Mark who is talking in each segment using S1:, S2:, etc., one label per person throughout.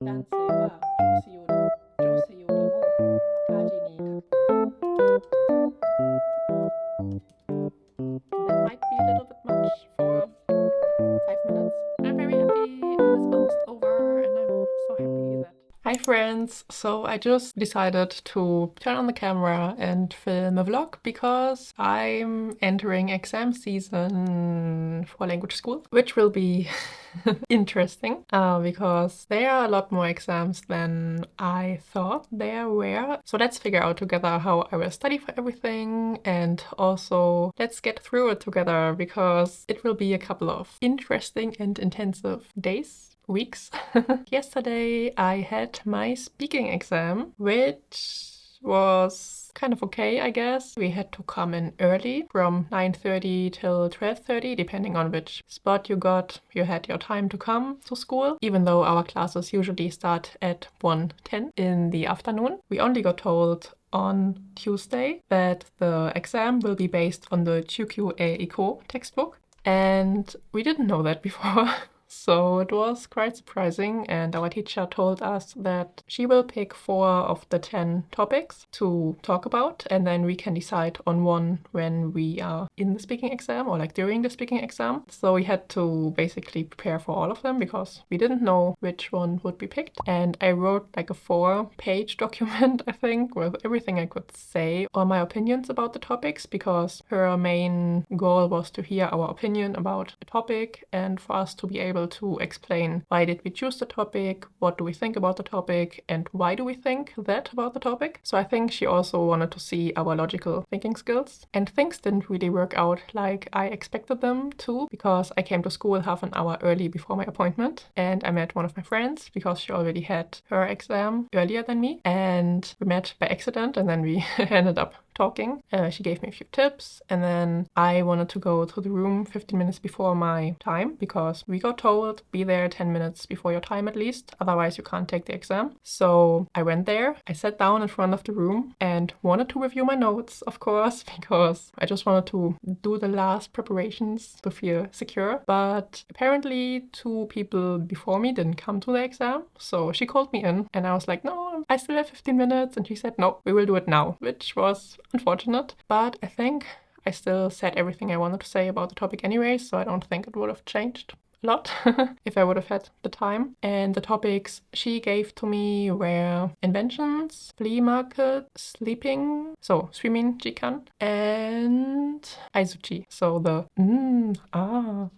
S1: 男性は女性よりも家事に関That might be a little bit much for 5 minutes. I'm very happy and it's almost over and I'm so happy that Hi friends! So I just decided to turn on the camera and film a vlog because I'm entering exam season for language school, which will be interesting because there are a lot more exams than I thought there were. So let's figure out together how I will study for everything, and also let's get through it together because it will be a couple of interesting and intensive days, weeks. Yesterday I had my speaking exam, which was kind of okay, I guess. We had to come in early from 9:30 till 12:30, depending on which spot you got. You had your time to come to school, even though our classes usually start at 1:10 in the afternoon. We only got told on Tuesday that the exam will be based on the QQA Eco textbook, and we didn't know that before. So it was quite surprising, and our teacher told us that she will pick 4 of the 10 topics to talk about, and then we can decide on one when we are in the speaking exam or like during the speaking exam. So we had to basically prepare for all of them because we didn't know which one would be picked. And I wrote like a 4-page document, I think, with everything I could say or my opinions about the topics, because her main goal was to hear our opinion about the topic and for us to be able to explain why did we choose the topic, what do we think about the topic, and why do we think that about the topic. So I think she also wanted to see our logical thinking skills. And things didn't really work out like I expected them to, because I came to school half an hour early before my appointment, and I met one of my friends because she already had her exam earlier than me, and we met by accident, and then we ended up talking. She gave me a few tips, and then I wanted to go to the room 15 minutes before my time because we got told be there 10 minutes before your time at least, otherwise you can't take the exam. So I went there, I sat down in front of the room and wanted to review my notes, of course, because I just wanted to do the last preparations to feel secure. But apparently 2 people before me didn't come to the exam, so she called me in and I was like, no, I still have 15 minutes, and she said, no, we will do it now, which was unfortunate, but I think I still said everything I wanted to say about the topic anyway, so I don't think it would have changed a lot if I would have had the time. And the topics she gave to me were inventions, flea market, sleeping, so swimming jikan, and aizuchi, so the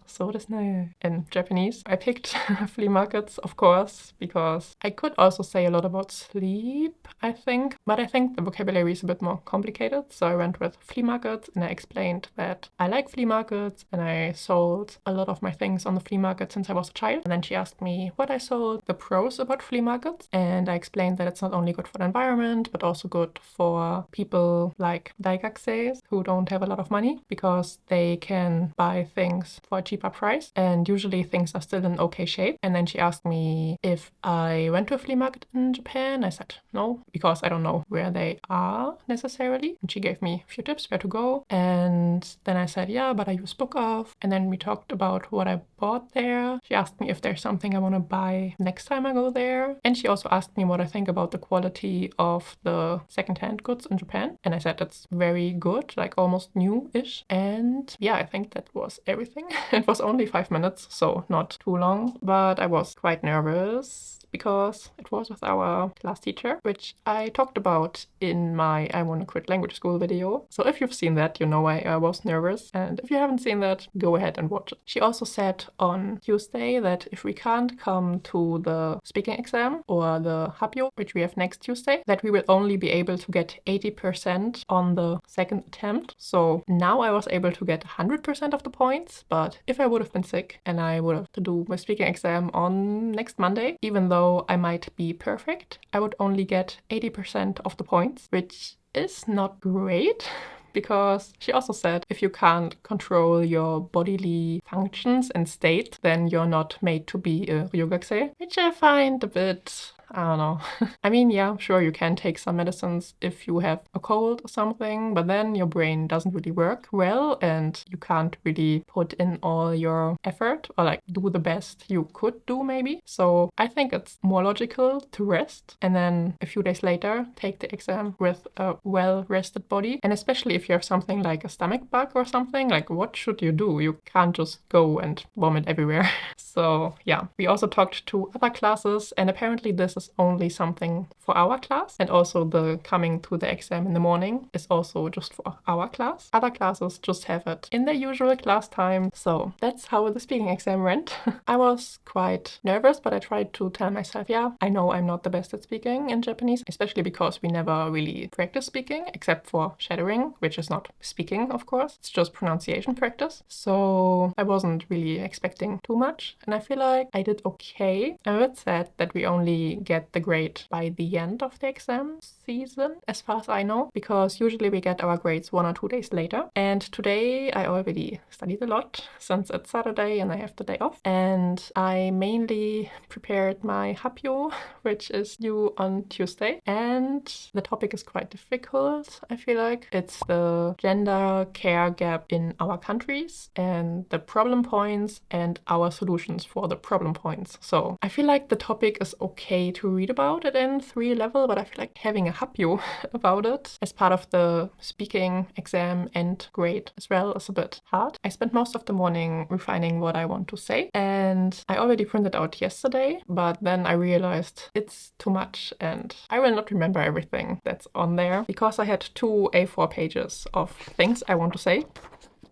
S1: so desu ne in Japanese. I picked flea markets, of course, because I could also say a lot about sleep, I think, but I think the vocabulary is a bit more complicated, so I went with flea markets, and I explained that I like flea markets and I sold a lot of my things on the flea market since I was a child. And then she asked me what I sold, the pros about flea markets, and I explained that it's not only good for the environment but also good for people like daigakseis who don't have a lot of money, because they can buy things for a cheaper price and usually things are still in okay shape. And then she asked me if I went to a flea market in Japan. I said no, because I don't know where they are necessarily, and she gave me a few tips where to go. And then I said yeah, but I use Book Off, and then we talked about what I bought there. She asked me if there's something I want to buy next time I go there, and she also asked me what I think about the quality of the secondhand goods in Japan, and I said it's very good, like almost new-ish. And yeah, I think that was everything. It was only 5 minutes, so not too long, but I was quite nervous because it was with our class teacher, which I talked about in my I Wanna Quit Language School video. So if you've seen that, you know why I was nervous. And if you haven't seen that, go ahead and watch it. She also said on Tuesday that if we can't come to the speaking exam or the Hapyo, which we have next Tuesday, that we will only be able to get 80% on the second attempt. So now I was able to get 100% of the points, but if I would have been sick and I would have to do my speaking exam on next Monday, even though I might be perfect, I would only get 80% of the points, which is not great. Because she also said if you can't control your bodily functions and state, then you're not made to be a ryugakusei, which I find a bit I don't know. I mean, yeah, sure, you can take some medicines if you have a cold or something, but then your brain doesn't really work well and you can't really put in all your effort or like do the best you could do maybe. So I think it's more logical to rest and then a few days later take the exam with a well-rested body. And especially if you have something like a stomach bug or something, like what should you do? You can't just go and vomit everywhere. So yeah, we also talked to other classes and apparently this is only something for our class, and also the coming to the exam in the morning is also just for our class. Other classes just have it in their usual class time. So that's how the speaking exam went. I was quite nervous, but I tried to tell myself, yeah, I know I'm not the best at speaking in Japanese, especially because we never really practice speaking except for shadowing, which is not speaking, of course. It's just pronunciation practice. So I wasn't really expecting too much, and I feel like I did okay. I'm a bit sad that we only get the grade by the end of the exam season, as far as I know, because usually we get our grades 1 or 2 days later. And today I already studied a lot since it's Saturday and I have the day off. And I mainly prepared my hapyo, which is due on Tuesday. And the topic is quite difficult, I feel like. It's the gender care gap in our countries and the problem points and our solutions for the problem points. So I feel like the topic is okay to read about it in 3 level, but I feel like having a hapyo about it as part of the speaking exam and grade as well is a bit hard. I spent most of the morning refining what I want to say, and I already printed out yesterday, but then I realized it's too much and I will not remember everything that's on there because I had 2 A4 pages of things I want to say,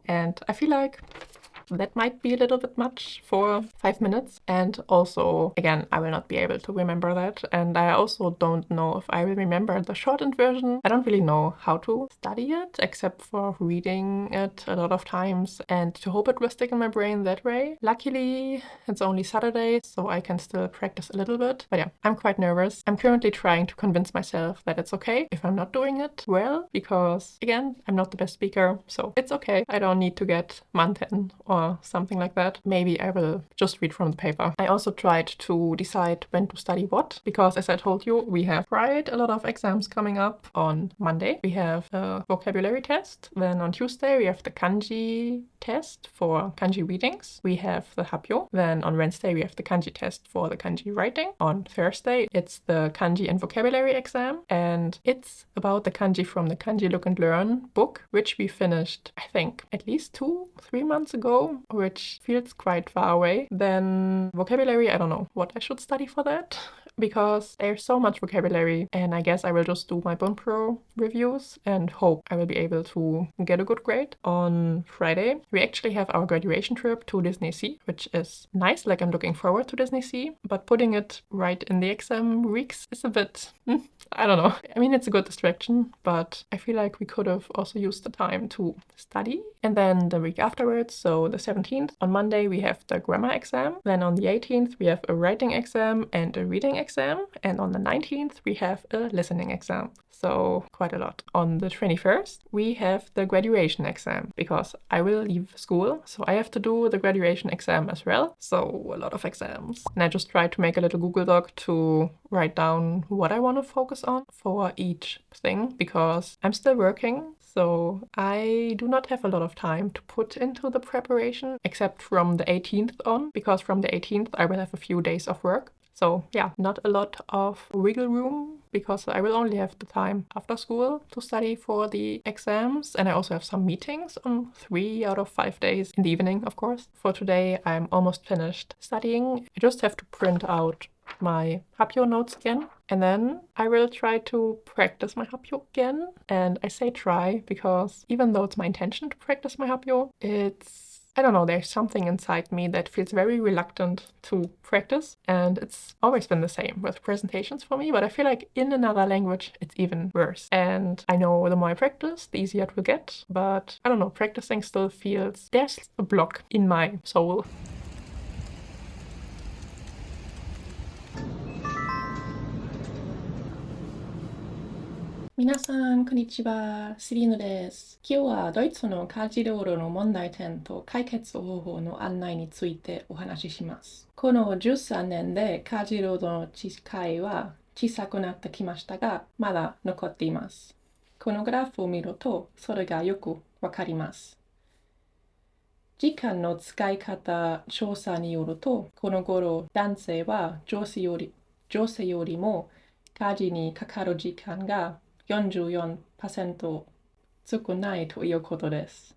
S1: and I feel like that might be a little bit much for 5 minutes. And also, again, I will not be able to remember that. And I also don't know if I will remember the shortened version. I don't really know how to study it, except for reading it a lot of times and to hope it will stick in my brain that way. Luckily, it's only Saturday, so I can still practice a little bit. But yeah, I'm quite nervous. I'm currently trying to convince myself that it's okay if I'm not doing it well, because again, I'm not the best speaker, so it's okay. I don't need to get manten or something like that. Maybe I will just read from the paper. I also tried to decide when to study what, because as I told you, we have quite a lot of exams coming up. On Monday we have a vocabulary test, then on Tuesday we have the kanji test for kanji readings, we have the hapyo, then on Wednesday we have the kanji test for the kanji writing, on Thursday it's the kanji and vocabulary exam, and it's about the kanji from the Kanji Look and Learn book, which we finished I think at least 2-3 months ago, which feels quite far away. Then vocabulary, I don't know what I should study for that, because there's so much vocabulary, and I guess I will just do my Bone Pro reviews and hope I will be able to get a good grade. On Friday, we actually have our graduation trip to Disney Sea, which is nice, like I'm looking forward to Disney Sea, but putting it right in the exam weeks is a bit, I don't know. I mean, it's a good distraction, but I feel like we could have also used the time to study. And then the week afterwards, so the 17th, on Monday, we have the grammar exam. Then on the 18th, we have a writing exam and a reading exam. And on the 19th, we have a listening exam. So quite a lot. On the 21st, we have the graduation exam, because I will leave school, so I have to do the graduation exam as well. So a lot of exams. And I just tried to make a little Google Doc to write down what I want to focus on for each thing, because I'm still working. So I do not have a lot of time to put into the preparation, except from the 18th on, because from the 18th I will have a few days of work. So yeah, not a lot of wiggle room, because I will only have the time after school to study for the exams. And I also have some meetings on 3 out of 5 days in the evening, of course. For today, I'm almost finished studying. I just have to print out my hapyo notes again, and then I will try to practice my hapyo again. And I say try because even though it's my intention to practice my hapyo, I don't know, there's something inside me that feels very reluctant to practice, and it's always been the same with presentations for me, but I feel like in another language it's even worse. And I know the more I practice, the easier it will get, but I don't know, practicing still feels, there's a block in my soul. 皆さん、こんにちは。セリーヌです。今日はドイツの家事道路の問題点と解決方法の案内についてお話しします。この13年で家事道路の機会は小さくなってきましたが、まだ残っています。このグラフを見ると、それがよくわかります。時間の使い方調査によると、この頃男性は女性よりも家事にかかる時間が44%少ないということです。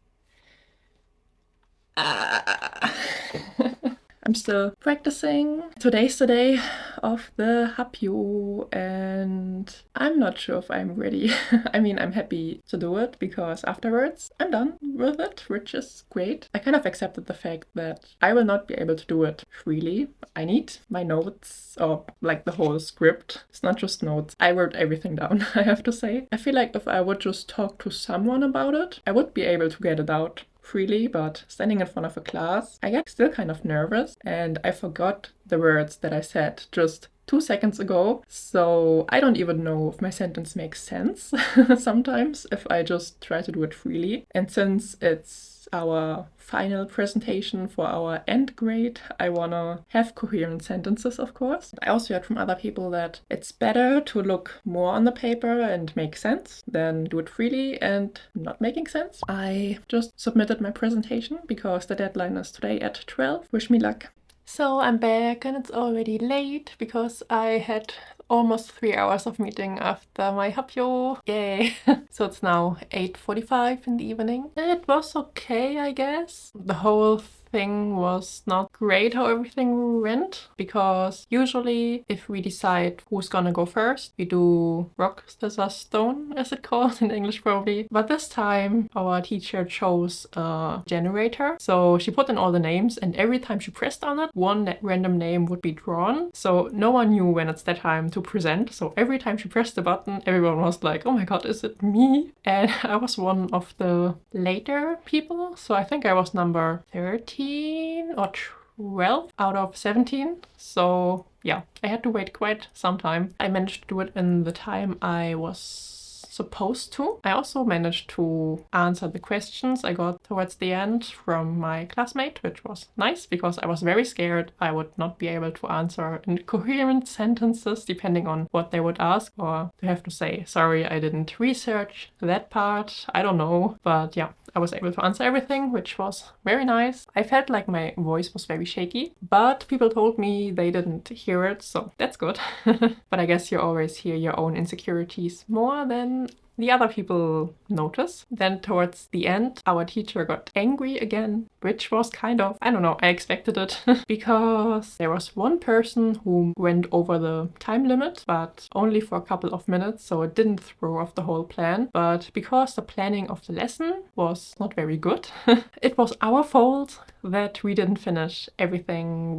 S1: I'm still practicing. Today's the day of the hapyo and I'm not sure if I'm ready. I mean, I'm happy to do it because afterwards I'm done with it, which is great. I kind of accepted the fact that I will not be able to do it freely. I need my notes or like the whole script. It's not just notes. I wrote everything down, I have to say. I feel like if I would just talk to someone about it, I would be able to get it out freely, but standing in front of a class, I get still kind of nervous and I forgot the words that I said just 2 seconds ago, so I don't even know if my sentence makes sense sometimes if I just try to do it freely. And since it's our final presentation for our end grade, I wanna have coherent sentences, of course. I also heard from other people that it's better to look more on the paper and make sense than do it freely and not making sense. I just submitted my presentation because the deadline is today at 12. Wish me luck. So I'm back and it's already late because I had almost 3 hours of meeting after my hapyo. Yay! So it's now 8:45 in the evening. It was okay, I guess. The whole thing was not great how everything went, because usually if we decide who's gonna go first, we do rock, scissors, stone, as it called in English probably. But this time our teacher chose a generator. So she put in all the names and every time she pressed on it, one random name would be drawn. So no one knew when it's their time to present. So every time she pressed the button, everyone was like, oh my god, is it me? And I was one of the later people. So I think I was number 13 or 12 out of 17. So yeah, I had to wait quite some time. I managed to do it in the time I was supposed to. I also managed to answer the questions I got towards the end from my classmate, which was nice because I was very scared I would not be able to answer in coherent sentences depending on what they would ask, or to have to say, sorry, I didn't research that part. I don't know. But yeah, I was able to answer everything, which was very nice. I felt like my voice was very shaky, but people told me they didn't hear it, so that's good. But I guess you always hear your own insecurities more than the other people notice. Then towards the end, our teacher got angry again, which was kind of, I don't know, I expected it because there was one person who went over the time limit, but only for a couple of minutes, so it didn't throw off the whole plan. But because the planning of the lesson was not very good, it was our fault that we didn't finish everything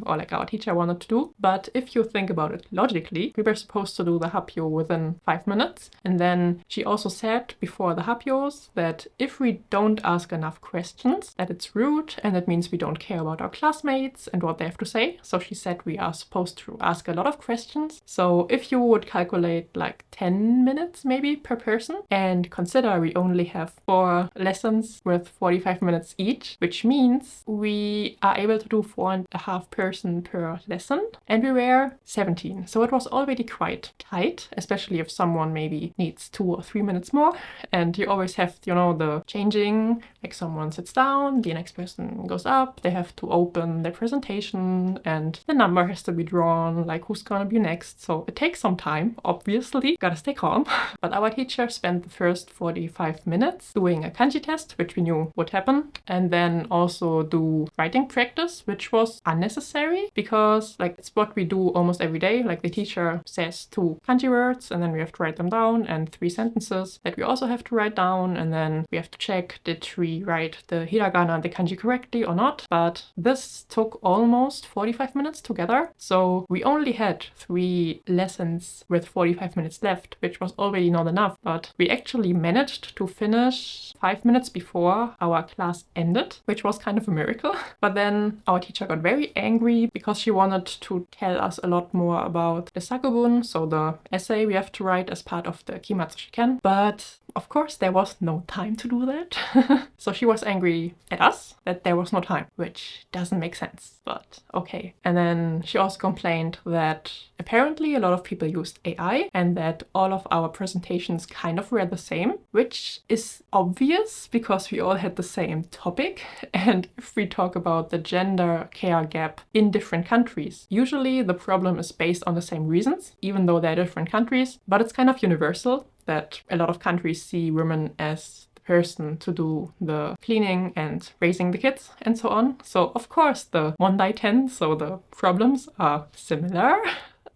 S1: our teacher wanted to do. But if you think about it logically, we were supposed to do the hapyo within 5 minutes, and then she also said before the hapios that if we don't ask enough questions, that it's rude and that means we don't care about our classmates and what they have to say. So she said we are supposed to ask a lot of questions. So if you would calculate like 10 minutes maybe per person and consider we only have 4 lessons with 45 minutes each, which means we are able to do 4.5 person per lesson, and we were 17. So it was already quite tight, especially if someone maybe needs 2 or 3 minutes more, and you always have, the changing, like someone sits down, the next person goes up, they have to open their presentation, and the number has to be drawn, like who's gonna be next. So it takes some time, obviously, gotta stay calm. But our teacher spent the first 45 minutes doing a kanji test, which we knew would happen, and then also do writing practice, which was unnecessary because it's what we do almost every day. Like the teacher says 2 kanji words and then we have to write them down, and 3 sentences that we also have to write down, and then we have to check did we write the hiragana and the kanji correctly or not. But this took almost 45 minutes together, so we only had 3 lessons with 45 minutes left, which was already not enough. But we actually managed to finish 5 minutes before our class ended, which was kind of a miracle. But then our teacher got very angry because she wanted to tell us a lot more about the sakubun, so the essay we have to write as part of the kimatsu-shiken, but of course there was no time to do that. So she was angry at us that there was no time, which doesn't make sense, but okay. And then she also complained that apparently a lot of people used AI and that all of our presentations kind of were the same, which is obvious because we all had the same topic. And if we talk about the gender care gap in different countries, usually the problem is based on the same reasons, even though they're different countries, but it's kind of universal that a lot of countries see women as the person to do the cleaning and raising the kids and so on. So of course the 問題点, so the problems are similar.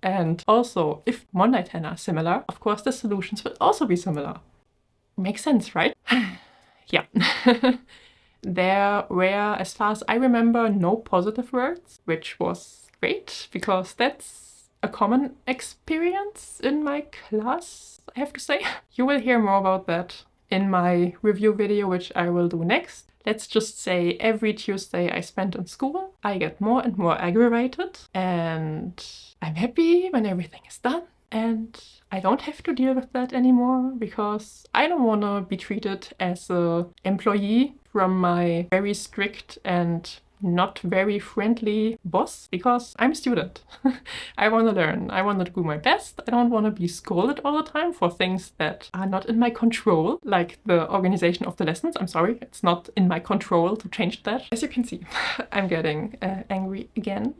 S1: And also, if 問題点 are similar, of course the solutions will also be similar. Makes sense, right? Yeah. There were, as far as I remember, no positive words, which was great because that's a common experience in my class, I have to say. You will hear more about that in my review video, which I will do next. Let's just say every Tuesday I spend in school, I get more and more aggravated, and I'm happy when everything is done. And I don't have to deal with that anymore because I don't want to be treated as an employee from my very strict and not very friendly boss because I'm a student. I want to learn. I want to do my best. I don't want to be scolded all the time for things that are not in my control, like the organization of the lessons. I'm sorry, it's not in my control to change that. As you can see, I'm getting angry again.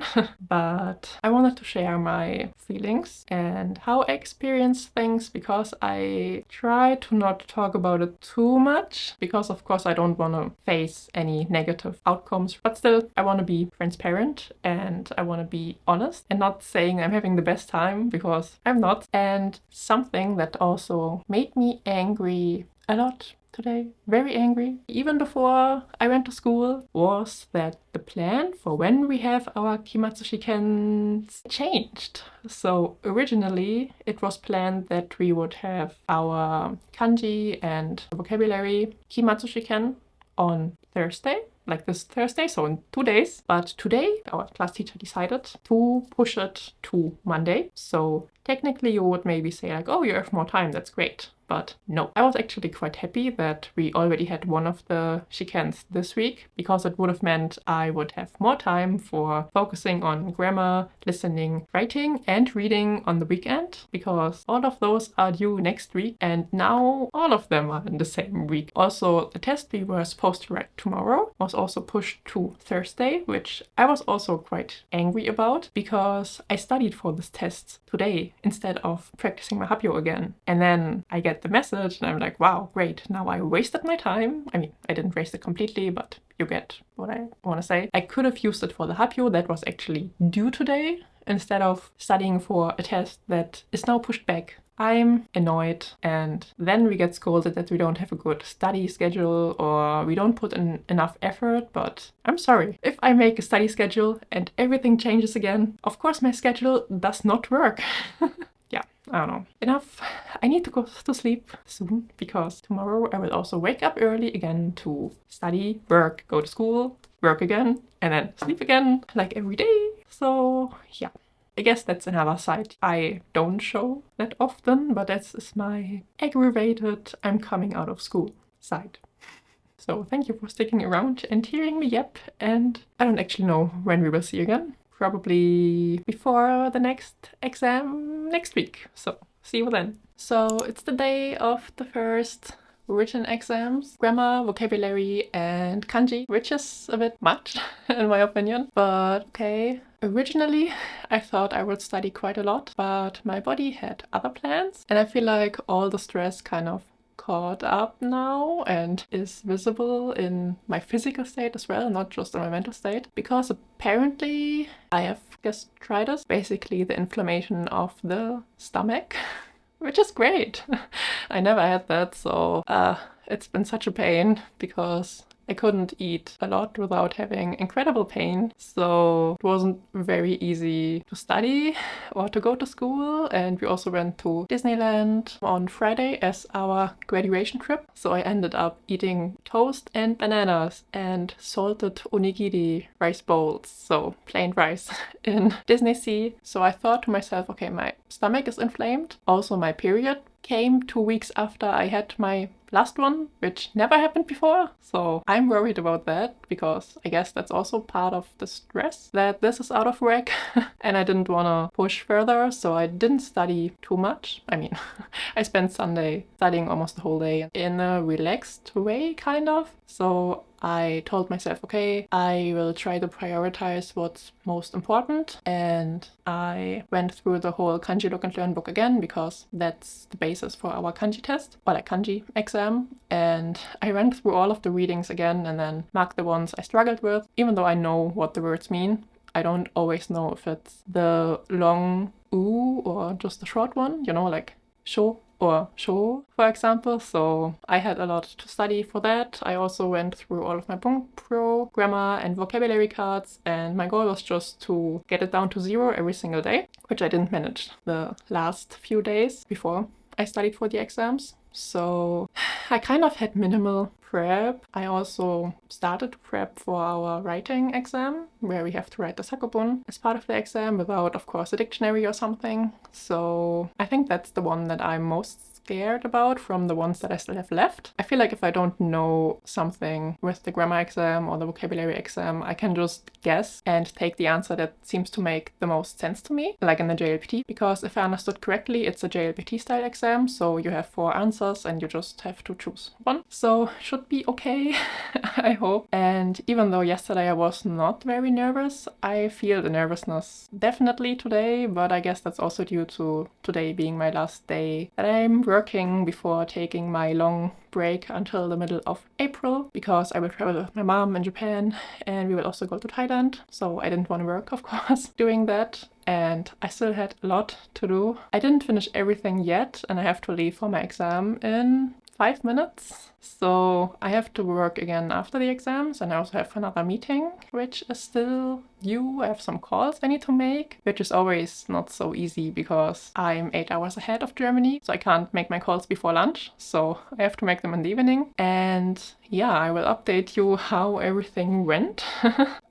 S1: But I wanted to share my feelings and how I experience things because I try to not talk about it too much because of course I don't want to face any negative outcomes, but still I want to be transparent and I want to be honest and not saying I'm having the best time because I'm not. And something that also made me angry a lot today, very angry, even before I went to school, was that the plan for when we have our kimatsu-shikens changed. So originally it was planned that we would have our kanji and vocabulary kimatsu-shiken on Thursday, like this Thursday, so in 2 days. But today our class teacher decided to push it to Monday. So technically you would maybe say like, oh, you have more time, that's great. But no, I was actually quite happy that we already had one of the shikens this week because it would have meant I would have more time for focusing on grammar, listening, writing and reading on the weekend because all of those are due next week and now all of them are in the same week. Also, the test we were supposed to write tomorrow was also pushed to Thursday, which I was also quite angry about because I studied for this test today instead of practicing my hapyo again. And then I get the message and I'm like, wow, great, now I wasted my time. I mean, I didn't waste it completely, but you get what I want to say. I could have used it for the hapyo that was actually due today instead of studying for a test that is now pushed back. I'm annoyed, and then we get scolded that we don't have a good study schedule or we don't put in enough effort, but I'm sorry. If I make a study schedule and everything changes again, of course my schedule does not work. Yeah, I don't know. Enough. I need to go to sleep soon because tomorrow I will also wake up early again to study, work, go to school, work again, and then sleep again, like every day. So yeah, I guess that's another side I don't show that often, but that's my aggravated I'm coming out of school side. So thank you for sticking around and hearing me yap, and I don't actually know when we will see again. Probably before the next exam next week. So see you then. So it's the day of the first written exams, grammar, vocabulary and kanji, which is a bit much in my opinion, but okay. Originally I thought I would study quite a lot, but my body had other plans and I feel like all the stress kind of caught up now and is visible in my physical state as well, not just in my mental state, because apparently I have gastritis, basically the inflammation of the stomach, which is great. I never had that, so it's been such a pain because I couldn't eat a lot without having incredible pain, so it wasn't very easy to study or to go to school. And we also went to Disneyland on Friday as our graduation trip, so I ended up eating toast and bananas and salted onigiri rice bowls, so plain rice in Disney Sea. So I thought to myself, okay, my stomach is inflamed, also my period came 2 weeks after I had my last one, which never happened before. So I'm worried about that because I guess that's also part of the stress that this is out of whack. And I didn't want to push further, so I didn't study too much. I mean, I spent Sunday studying almost the whole day in a relaxed way, kind of. So I told myself, okay, I will try to prioritize what's most important. And I went through the whole Kanji Look and Learn book again because that's the basis for our kanji test, or like kanji exam. And I went through all of the readings again and then marked the ones I struggled with, even though I know what the words mean. I don't always know if it's the long oo or just the short one, you know, like sho or sho, for example. So I had a lot to study for that. I also went through all of my Bunk Pro grammar and vocabulary cards, and my goal was just to get it down to 0 every single day, which I didn't manage the last few days before I studied for the exams. So I kind of had minimal prep. I also started to prep for our writing exam, where we have to write the sakobun as part of the exam without, of course, a dictionary or something. So I think that's the one that I'm most scared about from the ones that I still have left. I feel like if I don't know something with the grammar exam or the vocabulary exam, I can just guess and take the answer that seems to make the most sense to me, like in the JLPT, because if I understood correctly, it's a JLPT style exam, so you have 4 answers and you just have to choose one. So should be okay, I hope. And even though yesterday I was not very nervous, I feel the nervousness definitely today, but I guess that's also due to today being my last day that I'm working before taking my long break until the middle of April, because I will travel with my mom in Japan and we will also go to Thailand. So I didn't want to work, of course, doing that. And I still had a lot to do. I didn't finish everything yet and I have to leave for my exam in 5 minutes. So I have to work again after the exams, and I also have another meeting, which is still due. I have some calls I need to make, which is always not so easy because I'm 8 hours ahead of Germany, so I can't make my calls before lunch. So I have to make them in the evening. And yeah, I will update you how everything went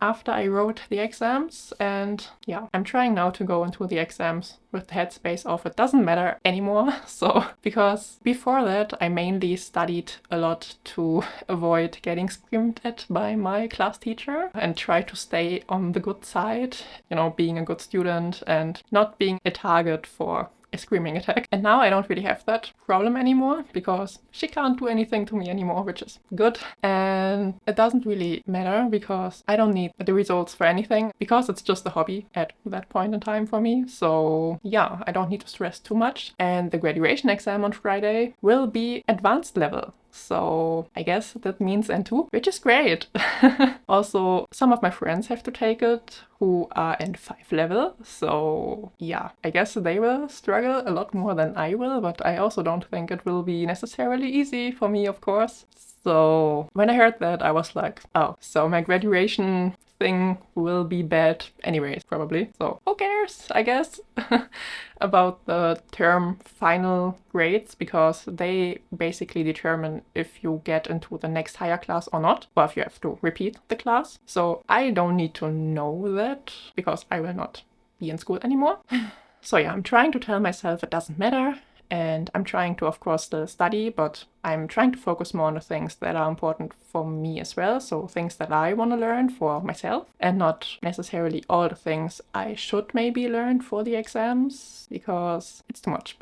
S1: after I wrote the exams. And yeah, I'm trying now to go into the exams with the headspace of it doesn't matter anymore. So because before that I mainly studied a lot to avoid getting screamed at by my class teacher and try to stay on the good side, you know, being a good student and not being a target for a screaming attack. And now I don't really have that problem anymore because she can't do anything to me anymore, which is good. And it doesn't really matter because I don't need the results for anything because it's just a hobby at that point in time for me. So yeah, I don't need to stress too much. And the graduation exam on Friday will be advanced level. So I guess that means N2, which is great. Also, some of my friends have to take it who are N5 level. So yeah, I guess they will struggle a lot more than I will, but I also don't think it will be necessarily easy for me, of course. So when I heard that, I was like, oh, so my graduation thing will be bad anyways, probably. So who cares, I guess, about the term final grades, because they basically determine if you get into the next higher class or not, or if you have to repeat the class. So I don't need to know that because I will not be in school anymore. So yeah, I'm trying to tell myself it doesn't matter. And I'm trying to, of course, still study, but I'm trying to focus more on the things that are important for me as well. So things that I want to learn for myself and not necessarily all the things I should maybe learn for the exams because it's too much.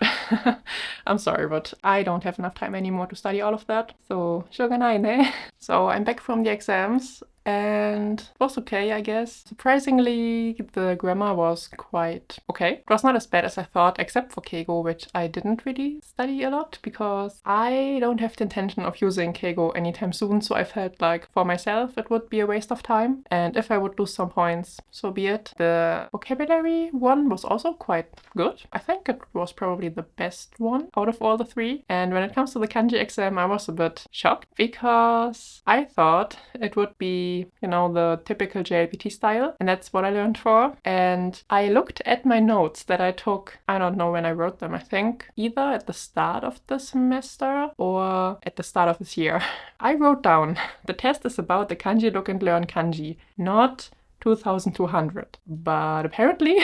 S1: I'm sorry, but I don't have enough time anymore to study all of that. So, shoganai ne. So I'm back from the exams. And it was okay, I guess. Surprisingly, the grammar was quite okay. It was not as bad as I thought, except for keigo, which I didn't really study a lot because I don't have the intention of using keigo anytime soon. So I felt like for myself it would be a waste of time. And if I would lose some points, so be it. The vocabulary one was also quite good. I think it was probably the best one out of all the 3. And when it comes to the kanji exam, I was a bit shocked because I thought it would be, you know, the typical JLPT style, and that's what I learned for. And I looked at my notes that I took, I don't know when I wrote them, I think either at the start of the semester or at the start of this year. I wrote down, the test is about the kanji look and learn kanji, not 2200. But apparently,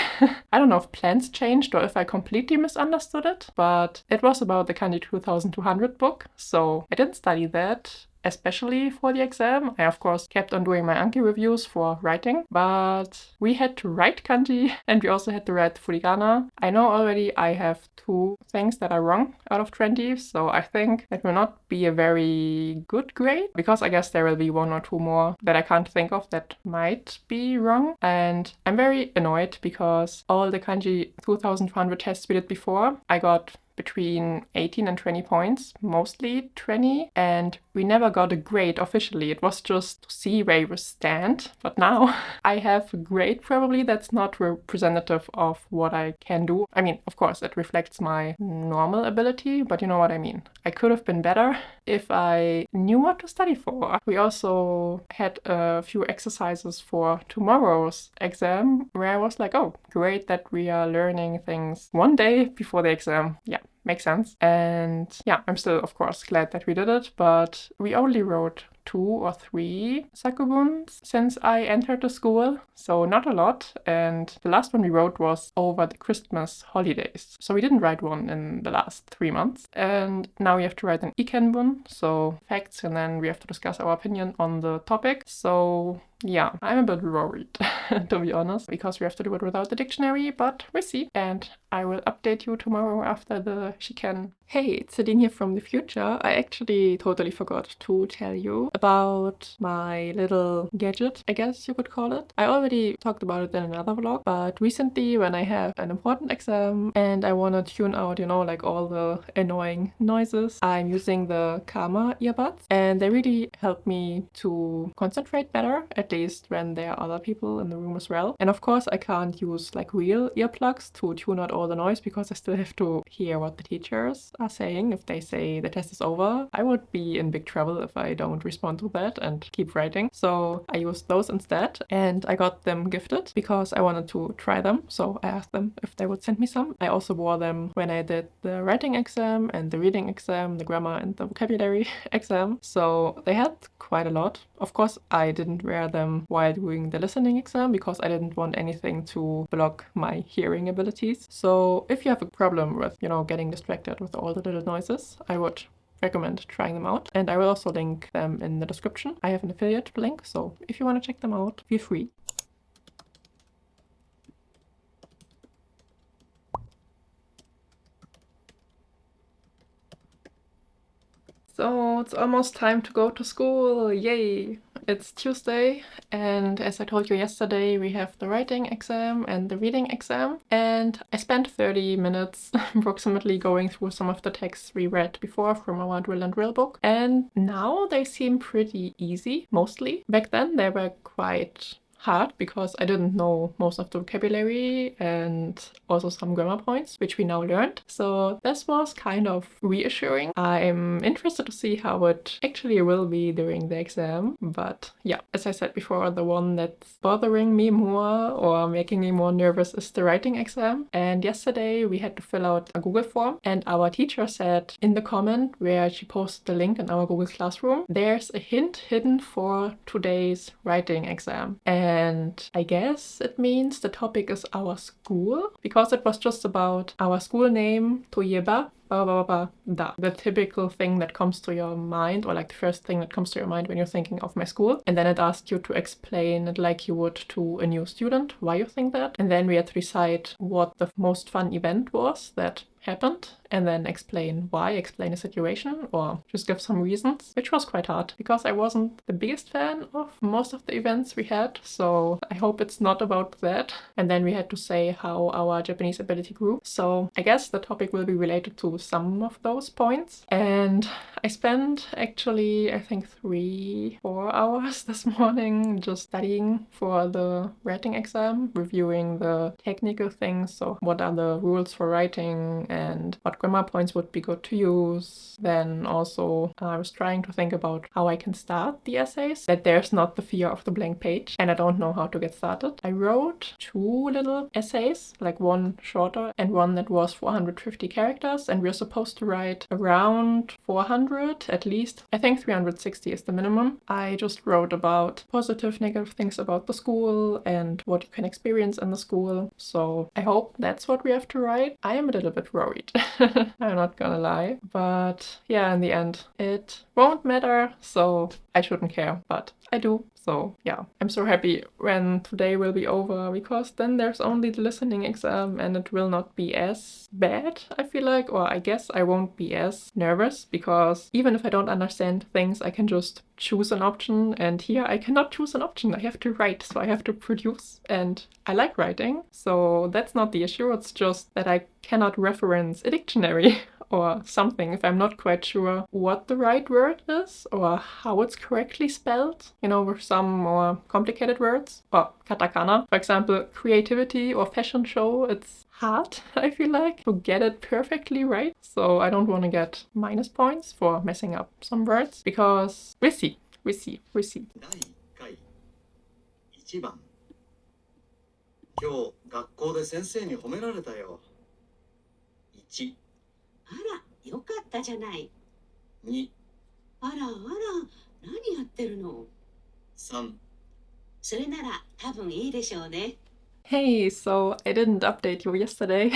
S1: I don't know if plans changed or if I completely misunderstood it, but it was about the Kanji 2200 book, so I didn't study that especially for the exam. I, of course, kept on doing my Anki reviews for writing, but we had to write kanji and we also had to write furigana. I know already I have 2 things that are wrong out of 20, so I think that will not be a very good grade, because I guess there will be 1 or 2 more that I can't think of that might be wrong. And I'm very annoyed because all the kanji 2200 tests we did before, I got between 18 and 20 points, mostly 20, and we never got a grade officially. It was just to see where you stand. But now I have a grade probably that's not representative of what I can do. I mean, of course, it reflects my normal ability, but you know what I mean. I could have been better if I knew what to study for. We also had a few exercises for tomorrow's exam where I was like, oh, great that we are learning things 1 day before the exam. Yeah, makes sense. And yeah, I'm still, of course, glad that we did it, but we only wrote 2 or 3 sakubuns since I entered the school, so not a lot. And the last one we wrote was over the Christmas holidays, so we didn't write one in the last 3 months. And now we have to write an ikenbun, so facts, and then we have to discuss our opinion on the topic. So yeah, I'm a bit worried, to be honest, because we have to do it without the dictionary, but we'll see. And I will update you tomorrow after the shiken. Hey, it's Celine here from the future. I actually totally forgot to tell you about my little gadget, I guess you could call it. I already talked about it in another vlog, but recently when I have an important exam and I want to tune out, you know, like all the annoying noises, I'm using the Karma earbuds, and they really help me to concentrate better, at least when there are other people in the room as well. And of course I can't use like real earplugs to tune out all the noise because I still have to hear what the teachers are saying. If they say the test is over, I would be in big trouble if I don't respond to that and keep writing. So I used those instead, and I got them gifted because I wanted to try them. So I asked them if they would send me some. I also wore them when I did the writing exam and the reading exam, the grammar and the vocabulary exam. So they had quite a lot. Of course, I didn't wear them while doing the listening exam because I didn't want anything to block my hearing abilities. So if you have a problem with, you know, getting distracted with all the little noises, I would recommend trying them out. And I will also link them in the description. I have an affiliate link, so if you want to check them out, feel free. So it's almost time to go to school, yay! It's Tuesday, and as I told you yesterday, we have the writing exam and the reading exam, and I spent 30 minutes approximately going through some of the texts we read before from our Drill and Drill book, and now they seem pretty easy, mostly. Back then they were quite hard because I didn't know most of the vocabulary and also some grammar points, which we now learned. So this was kind of reassuring. I'm interested to see how it actually will be during the exam. But yeah, as I said before, the one that's bothering me more or making me more nervous is the writing exam. And yesterday we had to fill out a Google form, and our teacher said in the comment where she posted the link in our Google Classroom, there's a hint hidden for today's writing exam. And I guess it means the topic is our school, because it was just about our school name, toieba, the typical thing that comes to your mind, or like the first thing that comes to your mind when you're thinking of my school. And then it asked you to explain it like you would to a new student, why you think that. And then we had to decide what the most fun event was that happened, and then explain why, explain a situation, or just give some reasons, which was quite hard because I wasn't the biggest fan of most of the events we had, so I hope it's not about that. And then we had to say how our Japanese ability grew, so I guess the topic will be related to some of those points. And I spent actually, I think 3-4 hours this morning just studying for the writing exam, reviewing the technical things, so what are the rules for writing and what grammar points would be good to use. Then also I was trying to think about how I can start the essays, that there's not the fear of the blank page, and I don't know how to get started. I wrote 2 little essays, like one shorter and one that was 450 characters, and we're supposed to write around 400 at least. I think 360 is the minimum. I just wrote about positive, negative things about the school and what you can experience in the school. So I hope that's what we have to write. I am a little bit worried. I'm not gonna lie. But yeah, in the end, it won't matter. So I shouldn't care, but I do. So yeah, I'm so happy when today will be over, because then there's only the listening exam and it will not be as bad, I feel like, or I guess I won't be as nervous, because even if I don't understand things, I can just choose an option, and here I cannot choose an option. I have to write, so I have to produce, and I like writing, so that's not the issue. It's just that I cannot reference a dictionary or something if I'm not quite sure what the right word is or how it's correctly spelled, you know, with some more complicated words. Or katakana, for example, creativity or fashion show, it's hard, I feel like, to get it perfectly right. So I don't want to get minus points for messing up some words, because we'll see.
S2: 第1回1番今日学校で先生に褒められたよ。1、
S3: あら、よかったじゃない。
S2: 2、
S3: あらあら、何やってるの？3、それなら多分いいでしょうね。
S1: Hey, so I didn't update you yesterday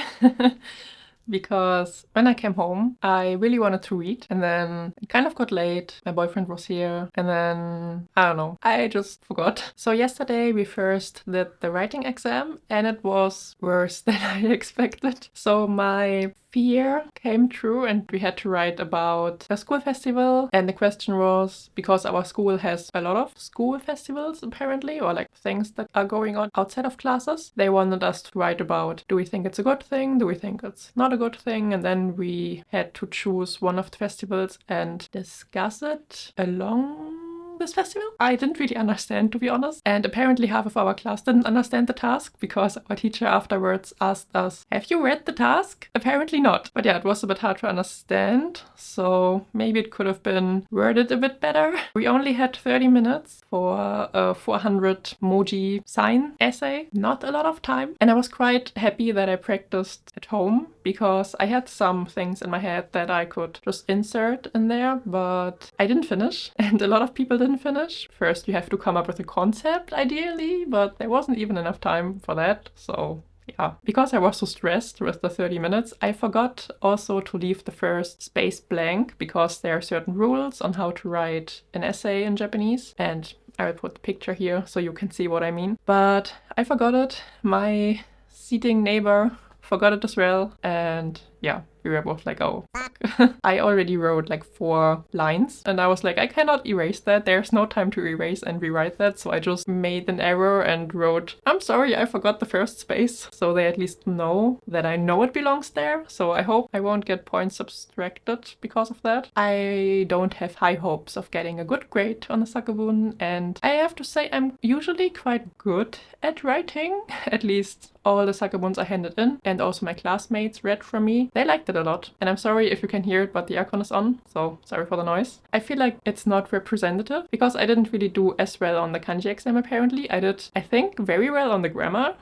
S1: because when I came home, I really wanted to read, and then it kind of got late. My boyfriend was here, and then I don't know, I just forgot. So yesterday we first did the writing exam, and it was worse than I expected. So my fear came true, and we had to write about a school festival, and the question was, because our school has a lot of school festivals apparently, or like things that are going on outside of classes, they wanted us to write about, do we think it's a good thing, do we think it's not a good thing, and then we had to choose one of the festivals and discuss it along this festival. I didn't really understand, to be honest, and apparently half of our class didn't understand the task, because our teacher afterwards asked us, have you read the task? Apparently not. But yeah, it was a bit hard to understand, so maybe it could have been worded a bit better. We only had 30 minutes for a 400 emoji sign essay, not a lot of time, and I was quite happy that I practiced at home, because I had some things in my head that I could just insert in there, but I didn't finish, and a lot of people didn't finish. First, you have to come up with a concept, ideally, but there wasn't even enough time for that, so yeah. Because I was so stressed with the 30 minutes, I forgot also to leave the first space blank, because there are certain rules on how to write an essay in Japanese, and I will put the picture here so you can see what I mean. But I forgot it. My seating neighbor forgot it as well, and yeah, we were both like, oh, fuck. I already wrote like 4 lines, and I was like, I cannot erase that. There's no time to erase and rewrite that. So I just made an error and wrote, I'm sorry, I forgot the first space. So they at least know that I know it belongs there. So I hope I won't get points subtracted because of that. I don't have high hopes of getting a good grade on the Sakabun, and I have to say I'm usually quite good at writing. At least all the Sakabuns I handed in, and also my classmates read from me. They liked it a lot, and I'm sorry if you can hear it, but the aircon is on, so sorry for the noise. I feel like it's not representative, because I didn't really do as well on the kanji exam apparently. I did, I think, very well on the grammar,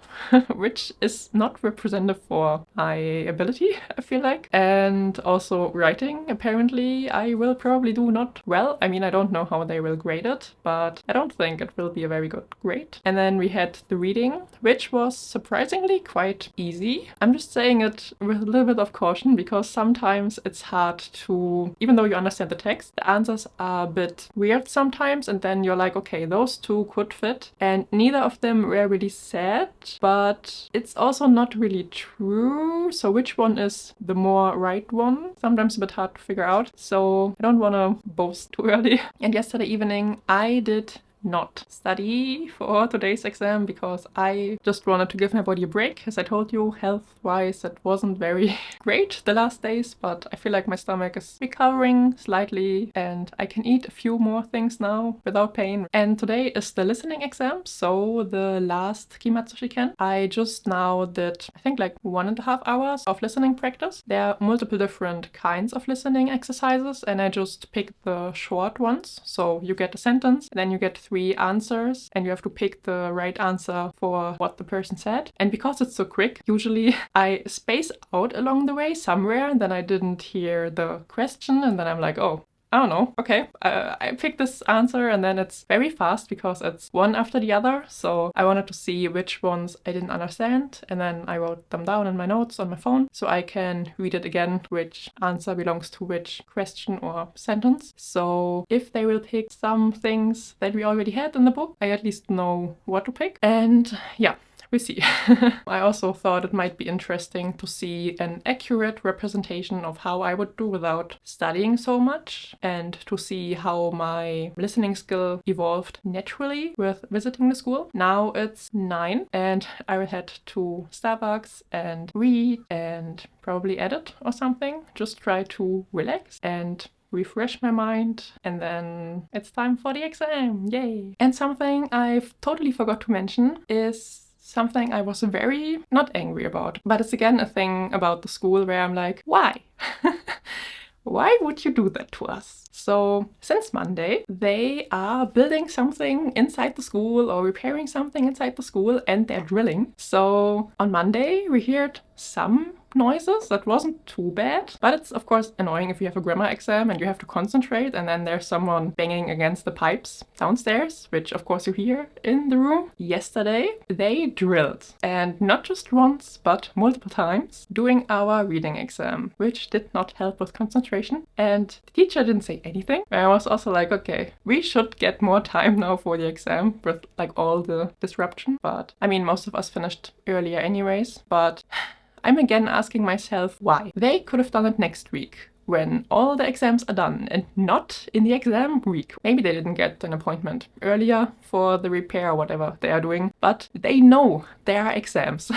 S1: which is not representative for my ability, I feel like. And also writing, apparently I will probably do not well. I mean, I don't know how they will grade it, but I don't think it will be a very good grade. And then we had the reading, which was surprisingly quite easy. I'm just saying it with a little bit of caution, because sometimes it's hard to, even though you understand the text, the answers are a bit weird sometimes, and then you're like, okay, those two could fit, and neither of them were really said, but it's also not really true, so which one is the more right one? Sometimes a bit hard to figure out, so I don't want to boast too early. And yesterday evening I did not study for today's exam, because I just wanted to give my body a break. As I told you, health-wise it wasn't very great the last days, but I feel like my stomach is recovering slightly and I can eat a few more things now without pain. And today is the listening exam, so the last Kimatsu Shiken. I just now did, I think, like 1.5 hours of listening practice. There are multiple different kinds of listening exercises, and I just picked the short ones. So you get a sentence, and then you get 3 3 answers and you have to pick the right answer for what the person said. And because it's so quick, usually I space out along the way somewhere and then I didn't hear the question and then I'm like, oh, I don't know. Okay, I picked this answer and then it's very fast because it's one after the other. So I wanted to see which ones I didn't understand and then I wrote them down in my notes on my phone so I can read it again, which answer belongs to which question or sentence. So if they will pick some things that we already had in the book, I at least know what to pick. And yeah. We see. I also thought it might be interesting to see an accurate representation of how I would do without studying so much and to see how my listening skill evolved naturally with visiting the school. Now it's 9 and I will head to Starbucks and read and probably edit or something. Just try to relax and refresh my mind, and then it's time for the exam. Yay! And something I've totally forgot to mention is something I was very not angry about, but it's again a thing about the school where I'm like, why? Why would you do that to us? So since Monday, they are building something inside the school or repairing something inside the school and they're drilling. So on Monday, we heard some noises. That wasn't too bad, but it's of course annoying if you have a grammar exam and you have to concentrate and then there's someone banging against the pipes downstairs, which of course you hear in the room. Yesterday they drilled, and not just once but multiple times during our reading exam, which did not help with concentration, and the teacher didn't say anything. I was also like, okay, we should get more time now for the exam with like all the disruption, but I mean most of us finished earlier anyways, but I'm again asking myself why. They could have done it next week when all the exams are done and not in the exam week. Maybe they didn't get an appointment earlier for the repair or whatever they are doing, but they know there are exams.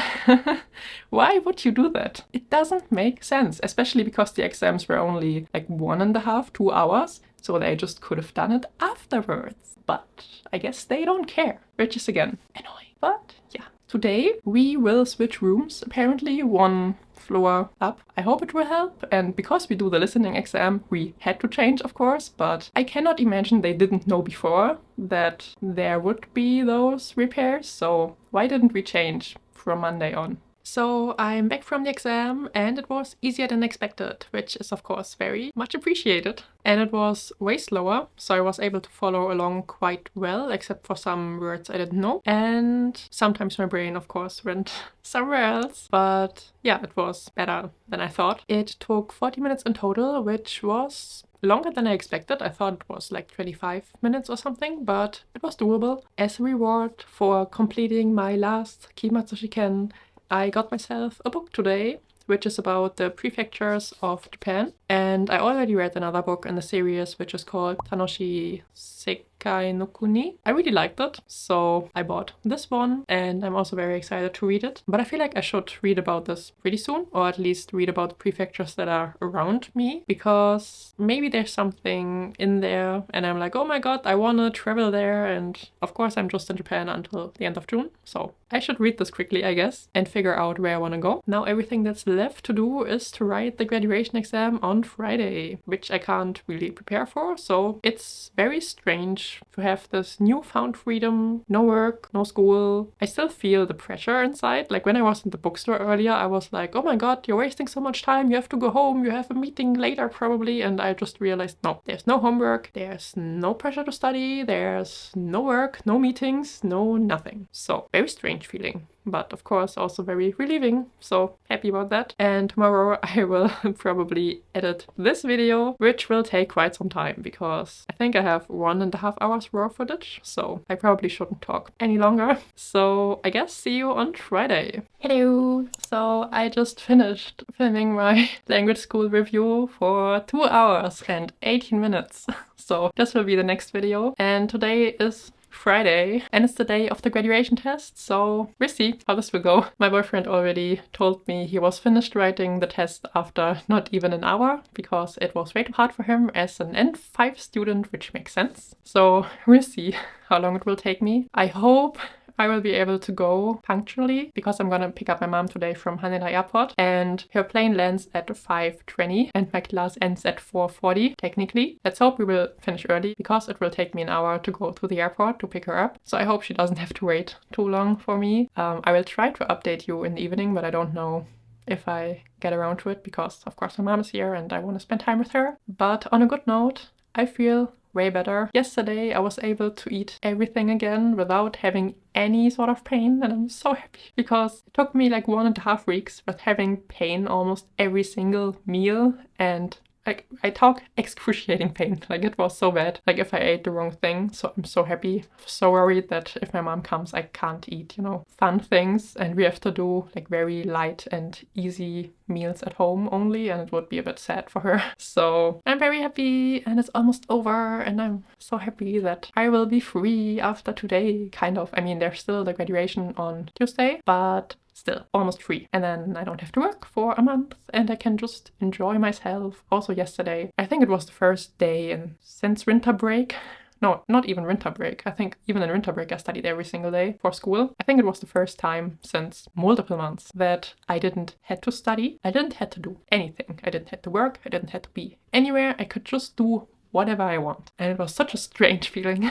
S1: Why would you do that? It doesn't make sense, especially because the exams were only like 1.5, 2 hours, so they just could have done it afterwards. But I guess they don't care, which is again annoying. But yeah. Today we will switch rooms, apparently 1 floor up. I hope it will help, and because we do the listening exam we had to change of course, but I cannot imagine they didn't know before that there would be those repairs, so why didn't we change from Monday on? So I'm back from the exam and it was easier than expected, which is of course very much appreciated. And it was way slower, so I was able to follow along quite well, except for some words I didn't know. And sometimes my brain of course went somewhere else, but yeah, it was better than I thought. It took 40 minutes in total, which was longer than I expected. I thought it was like 25 minutes or something, but it was doable. As a reward for completing my last Kimatsu Shiken, I got myself a book today, which is about the prefectures of Japan. And I already read another book in the series, which is called Tanoshi Sekai no Kuni. I really liked it, so I bought this one, and I'm also very excited to read it. But I feel like I should read about this pretty soon, or at least read about the prefectures that are around me, because maybe there's something in there, and I'm like, oh my god, I wanna travel there, and of course I'm just in Japan until the end of June, so I should read this quickly, I guess, and figure out where I wanna go. Now everything that's left to do is to write the graduation exam on Friday, which I can't really prepare for, so it's very strange to have this newfound freedom, no work, no school. I still feel the pressure inside. Like when I was in the bookstore earlier, I was like, oh my god, you're wasting so much time, you have to go home, you have a meeting later probably, and I just realized, no, there's no homework, there's no pressure to study, there's no work, no meetings, no nothing. So very strange feeling, but of course also very relieving, so happy about that. And tomorrow I will probably edit this video, which will take quite some time because I think I have 1.5 hours raw footage, so I probably shouldn't talk any longer. So I guess see you on Friday. Hello! So I just finished filming my language school review for 2 hours and 18 minutes. So this will be the next video, and today is Friday and it's the day of the graduation test, so we'll see how this will go. My boyfriend already told me he was finished writing the test after not even an hour because it was way too hard for him as an N5 student, which makes sense. So we'll see how long it will take me. I hope I will be able to go punctually because I'm gonna pick up my mom today from Haneda Airport, and her plane lands at 5:20 and my class ends at 4:40 technically. Let's hope we will finish early because it will take me an hour to go to the airport to pick her up. So I hope she doesn't have to wait too long for me. I will try to update you in the evening, but I don't know if I get around to it because of course my mom is here and I want to spend time with her. But on a good note, I feel way better. Yesterday I was able to eat everything again without having any sort of pain, and I'm so happy because it took me like 1.5 weeks with having pain almost every single meal, and like I talk excruciating pain. Like it was so bad, like if I ate the wrong thing. So I'm so happy. So worried that if my mom comes I can't eat, you know, fun things, and we have to do like very light and easy meals at home only, and it would be a bit sad for her. So I'm very happy, and it's almost over, and I'm so happy that I will be free after today, kind of. I mean, there's still the graduation on Tuesday, but still almost free, and then I don't have to work for a month and I can just enjoy myself. Also yesterday, I think it was the first day since winter break. No, not even winter break. I think even in winter break I studied every single day for school. I think it was the first time since multiple months that I didn't have to study. I didn't have to do anything. I didn't have to work. I didn't have to be anywhere. I could just do whatever I want. And it was such a strange feeling.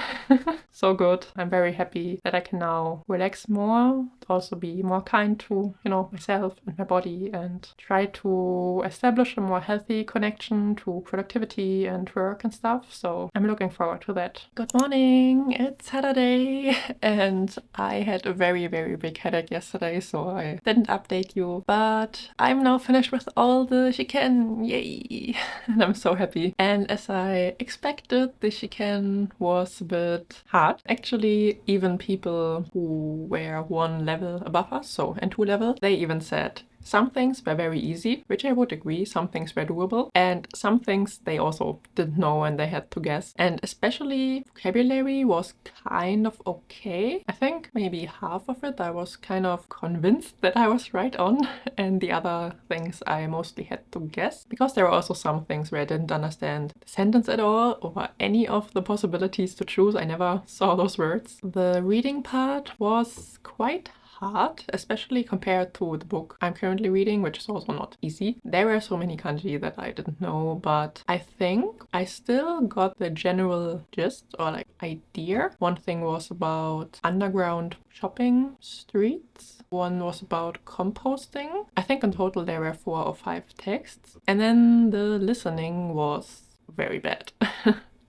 S1: So good. I'm very happy that I can now relax more, also be more kind to, you know, myself and my body, and try to establish a more healthy connection to productivity and work and stuff. So I'm looking forward to that. Good morning, it's Saturday, and I had a very, very big headache yesterday, so I didn't update you, but I'm now finished with all the shiken, yay! And I'm so happy. And as I expected, the shiken was a bit hard. Actually, even people who were 1 level above us, so N2 level, they even said some things were very easy, which I would agree. Some things were doable, and some things they also didn't know and they had to guess. And especially vocabulary was kind of okay. I think maybe half of it I was kind of convinced that I was right on, and the other things I mostly had to guess, because there were also some things where I didn't understand the sentence at all or any of the possibilities to choose. I never saw those words. The reading part was quite hard, especially compared to the book I'm currently reading, which is also not easy. There were so many kanji that I didn't know, but I think I still got the general gist or like idea. One thing was about underground shopping streets. One was about composting. I think in total there were 4 or 5 texts. And then the listening was very bad.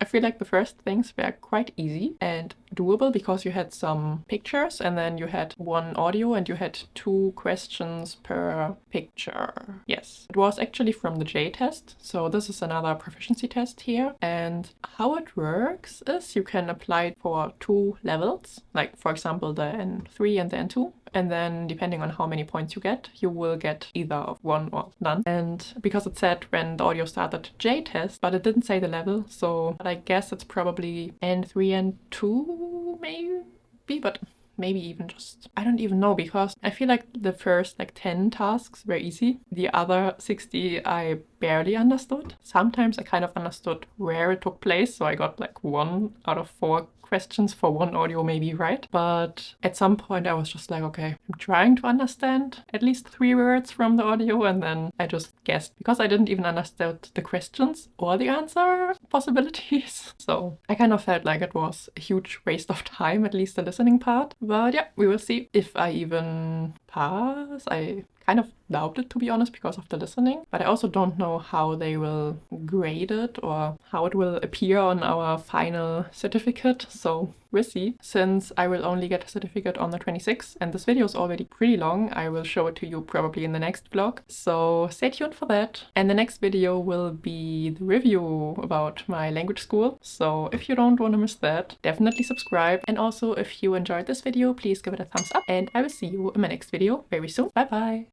S1: I feel like the first things were quite easy and doable because you had some pictures and then you had 1 audio and you had 2 questions per picture. Yes, it was actually from the J test. So this is another proficiency test here. And how it works is you can apply it for 2 levels, like for example the N3 and the N2. And then depending on how many points you get, you will get either 1 or none. And because it said when the audio started J test, but it didn't say the level, so I guess it's probably N3 and 2 maybe, but maybe even just, I don't even know, because I feel like the first like 10 tasks were easy. The other 60 I barely understood. Sometimes I kind of understood where it took place, so I got like 1 out of 4 questions for 1 audio maybe right. But at some point I was just like, okay, I'm trying to understand at least 3 words from the audio, and then I just guessed because I didn't even understand the questions or the answer possibilities. So I kind of felt like it was a huge waste of time, at least the listening part. But yeah, we will see if I even pass. I kind of doubt it, to be honest, because of the listening. But I also don't know how they will grade it or how it will appear on our final certificate. So we'll see. Since I will only get a certificate on the 26th and this video is already pretty long, I will show it to you probably in the next vlog. So stay tuned for that. And the next video will be the review about my language school. So if you don't want to miss that, definitely subscribe. And also if you enjoyed this video, please give it a thumbs up, and I will see you in my next video very soon. Bye bye!